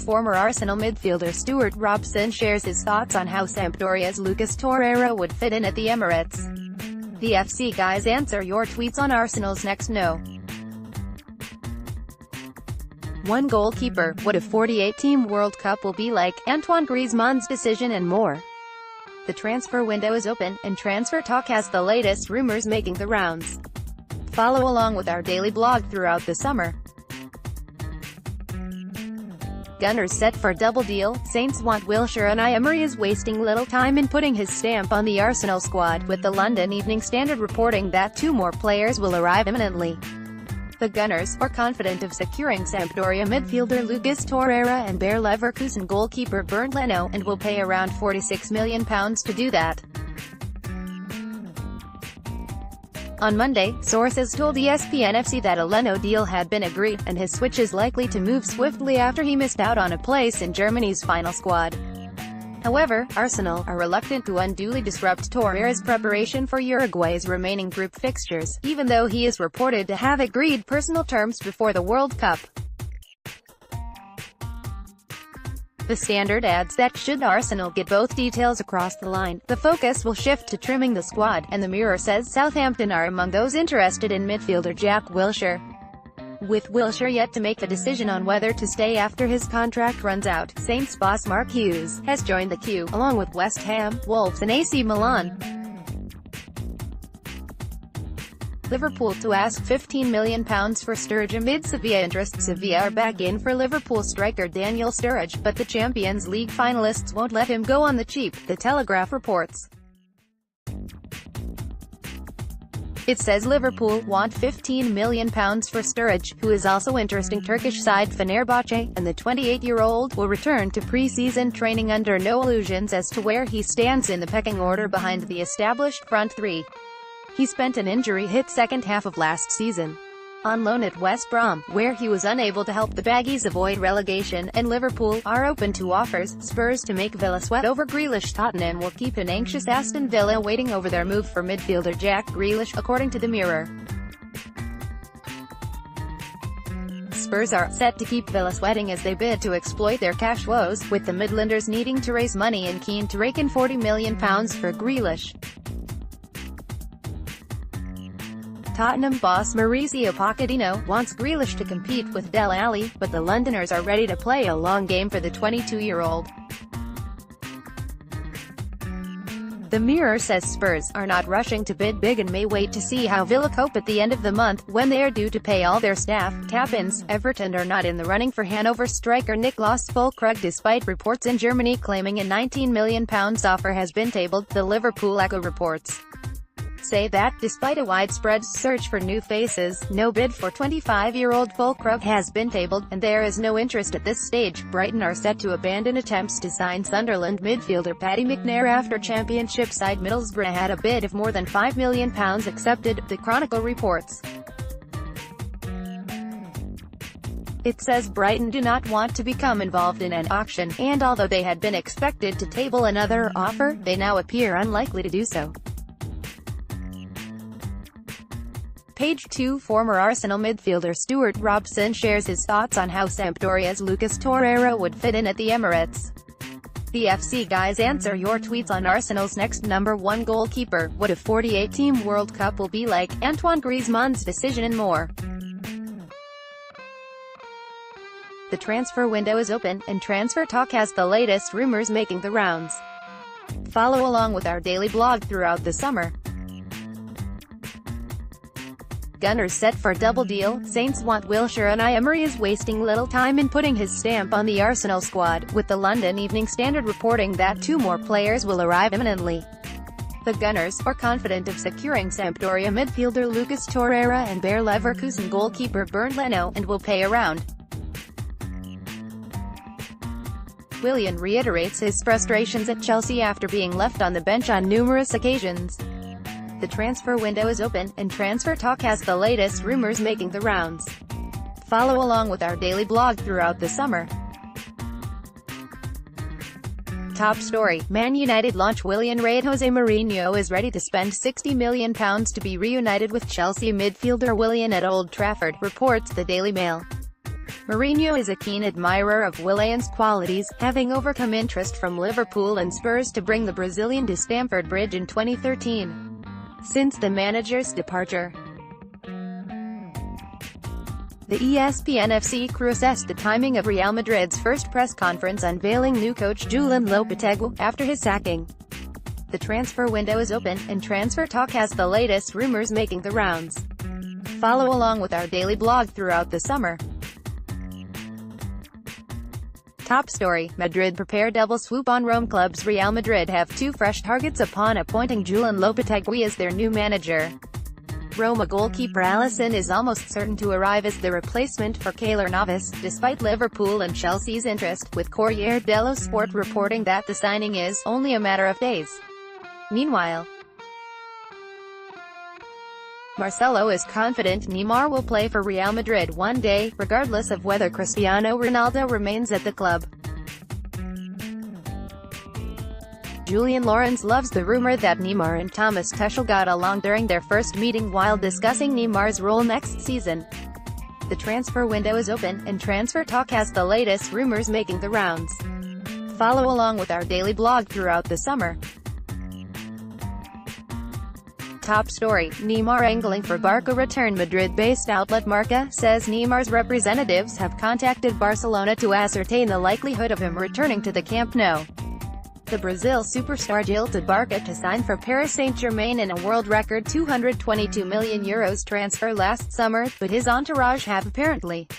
Former Arsenal midfielder Stewart Robson shares his thoughts on how Sampdoria's Lucas Torreira would fit in at the Emirates. The FC guys answer your tweets on Arsenal's next No. 1 goalkeeper, what a 48-team World Cup will be like, Antoine Griezmann's decision and more. The transfer window is open, and transfer talk has the latest rumors making the rounds. Follow along with our daily blog throughout the summer. Gunners set for double deal, Saints want Wilshere Unai Emery is wasting little time in putting his stamp on the Arsenal squad, with the London Evening Standard reporting that 2 more players will arrive imminently. The Gunners are confident of securing Sampdoria midfielder Lucas Torreira and Bayer Leverkusen goalkeeper Bernd Leno, and will pay around £46 million to do that. On Monday, sources told ESPN FC that a Leno deal had been agreed, and his switch is likely to move swiftly after he missed out on a place in Germany's final squad. However, Arsenal are reluctant to unduly disrupt Torreira's preparation for Uruguay's remaining group fixtures, even though he is reported to have agreed personal terms before the World Cup. The Standard adds that should Arsenal get both details across the line, the focus will shift to trimming the squad, and the Mirror says Southampton are among those interested in midfielder Jack Wilshere. With Wilshere yet to make a decision on whether to stay after his contract runs out, Saints boss Mark Hughes has joined the queue, along with West Ham, Wolves and AC Milan. Liverpool to ask £15 million for Sturridge amid Sevilla interest. Sevilla are back in for Liverpool striker Daniel Sturridge, but the Champions League finalists won't let him go on the cheap, The Telegraph reports. It says Liverpool want £15 million for Sturridge, who is also interesting Turkish side Fenerbahce, and the 28-year-old will return to pre-season training under no illusions as to where he stands in the pecking order behind the established front three. He spent an injury-hit second half of last season on loan at West Brom, where he was unable to help the Baggies avoid relegation, and Liverpool are open to offers. Spurs to make Villa sweat over Grealish. Tottenham will keep an anxious Aston Villa waiting over their move for midfielder Jack Grealish, according to the Mirror. Spurs are set to keep Villa sweating as they bid to exploit their cash woes, with the Midlanders needing to raise money and keen to rake in £40 million for Grealish. Tottenham boss Mauricio Pochettino wants Grealish to compete with Dele Alli, but the Londoners are ready to play a long game for the 22-year-old. The Mirror says Spurs are not rushing to bid big and may wait to see how Villa cope at the end of the month, when they are due to pay all their staff tap-ins. Everton are not in the running for Hanover striker Niklas Füllkrug, despite reports in Germany claiming a £19 million offer has been tabled. The Liverpool Echo reports say that, despite a widespread search for new faces, no bid for 25-year-old Füllkrug has been tabled, and there is no interest at this stage. Brighton are set to abandon attempts to sign Sunderland midfielder Paddy McNair after Championship side Middlesbrough had a bid of more than £5 million accepted, the Chronicle reports. It says Brighton do not want to become involved in an auction, and although they had been expected to table another offer, they now appear unlikely to do so. Page 2. Former Arsenal midfielder Stewart Robson shares his thoughts on how Sampdoria's Lucas Torreira would fit in at the Emirates. The FC guys answer your tweets on Arsenal's next number 1 goalkeeper, what a 48-team World Cup will be like, Antoine Griezmann's decision and more. The transfer window is open, and transfer talk has the latest rumors making the rounds. Follow along with our daily blog throughout the summer. Gunners set for double deal, Saints want Wilshere Unai Emery is wasting little time in putting his stamp on the Arsenal squad, with the London Evening Standard reporting that 2 more players will arrive imminently. The Gunners are confident of securing Sampdoria midfielder Lucas Torreira and Bayer Leverkusen goalkeeper Bernd Leno, and will pay around. Willian reiterates his frustrations at Chelsea after being left on the bench on numerous occasions. The transfer window is open, and transfer talk has the latest rumors making the rounds. Follow along with our daily blog throughout the summer. Top story, Man United launch Willian raid. Jose Mourinho is ready to spend £60 million to be reunited with Chelsea midfielder Willian at Old Trafford, reports the Daily Mail. Mourinho is a keen admirer of Willian's qualities, having overcome interest from Liverpool and Spurs to bring the Brazilian to Stamford Bridge in 2013. Since the manager's departure, the ESPN FC crew assessed the timing of Real Madrid's first press conference unveiling new coach Julen Lopetegui, after his sacking. The transfer window is open, and transfer talk has the latest rumors making the rounds. Follow along with our daily blog throughout the summer. Top story: Madrid prepare double swoop on Rome. Clubs Real Madrid have two fresh targets upon appointing Julen Lopetegui as their new manager. Roma goalkeeper Alisson is almost certain to arrive as the replacement for Keylor Navas, despite Liverpool and Chelsea's interest, with Corriere dello Sport reporting that the signing is only a matter of days. Meanwhile, Marcelo is confident Neymar will play for Real Madrid one day, regardless of whether Cristiano Ronaldo remains at the club. Julian Lorenz loves the rumor that Neymar and Thomas Tuchel got along during their first meeting while discussing Neymar's role next season. The transfer window is open, and transfer talk has the latest rumors making the rounds. Follow along with our daily blog throughout the summer. Top story: Neymar angling for Barca return. Madrid-based outlet Marca says Neymar's representatives have contacted Barcelona to ascertain the likelihood of him returning to the Camp Nou. The Brazil superstar jilted Barca to sign for Paris Saint-Germain in a world record €222 million transfer last summer, but his entourage have apparently.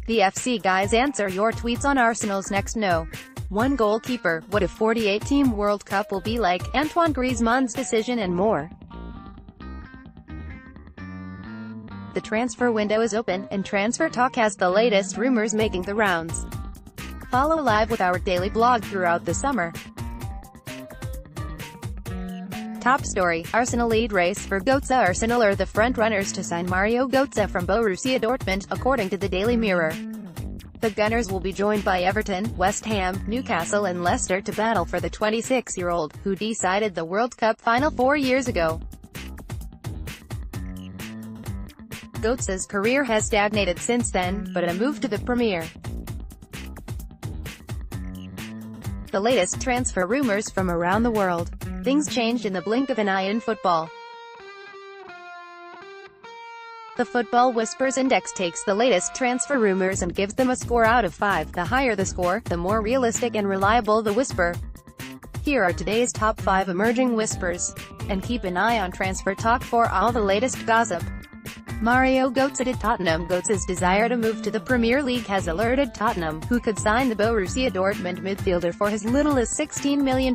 The FC guys answer your tweets on Arsenal's next No.1 goalkeeper, what a 48-team World Cup will be like, Antoine Griezmann's decision and more. The transfer window is open, and transfer talk has the latest rumors making the rounds. Follow live with our daily blog throughout the summer. Top story: Arsenal lead race for Götze. Arsenal are the front-runners to sign Mario Götze from Borussia Dortmund, according to the Daily Mirror. The Gunners will be joined by Everton, West Ham, Newcastle and Leicester to battle for the 26-year-old, who decided the World Cup final 4 years ago. Götze's career has stagnated since then, but a move to the Premier. The latest transfer rumors from around the world. Things changed in the blink of an eye in football. The Football Whispers Index takes the latest transfer rumors and gives them a score out of 5. The higher the score, the more realistic and reliable the whisper. Here are today's top 5 emerging whispers. And keep an eye on Transfer Talk for all the latest gossip. Mario Götze to Tottenham. Götze's desire to move to the Premier League has alerted Tottenham, who could sign the Borussia Dortmund midfielder for as little as £16 million.